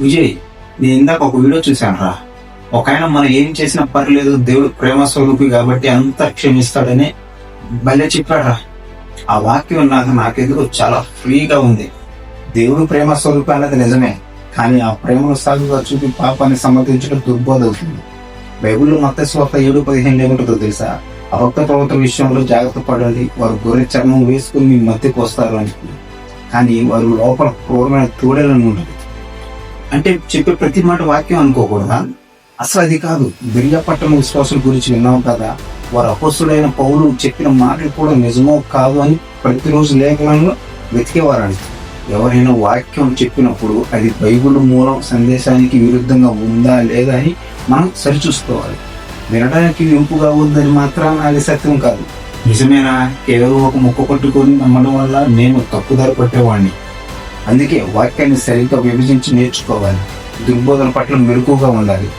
విజయ్, నేను ఇందాక ఒక వీడియో చూశాను రా. ఒక ఆయన మనం ఏం చేసినా పర్లేదు, దేవుడు ప్రేమ స్వరూపి కాబట్టి అంత క్షమిస్తాడని భలే చెప్పాడా. ఆ వాక్యం నాకెదురు చాలా ఫ్రీగా ఉంది. దేవుడు ప్రేమ స్వరూపి అన్నది నిజమే, కానీ ఆ ప్రేమను సాగుగా చూపి పాపాన్ని సమర్థించడం దుర్బోధ అవుతుంది. బైబిల్లో మత్తయి సువార్త 7:15 ఏమిటో తెలుసా? అభక్త ప్రవర్తన విషయంలో జాగ్రత్త పడాలి, వారు గొర్రె చర్మం వేసుకుని మీ మధ్యకు వస్తారు అని. కానీ వారు లోపల క్రూరమైన తోడేలను ఉంటుంది. అంటే చెప్పే ప్రతి మాట వాక్యం అనుకోకూడదా? అసలు అది కాదు. బిరియా పట్టణ విశ్వాసుల గురించి విన్నాం కదా, వారు అపోస్తుడైన పౌలు చెప్పిన మాటలు కూడా నిజమో కాదు అని ప్రతిరోజు లేఖనంలో వెతికేవారని. ఎవరైనా వాక్యం చెప్పినప్పుడు అది బైబిల్ మూలం సందేశానికి విరుద్ధంగా ఉందా లేదా అని మనం సరిచూసుకోవాలి. వినడానికి ఇంపుగా ఉందని మాత్రం అది సత్యం కాదు. నిజమేనా? కేవలం ఒక ముక్క పట్టుకొని నమ్మడం వల్ల నేను తప్పుదారి పట్టేవాడిని. అందుకే వాక్యాన్ని సరిగ్గా విభజించి నేర్చుకోవాలి. దుర్బోధన పట్ల మెలకువగా ఉండాలి.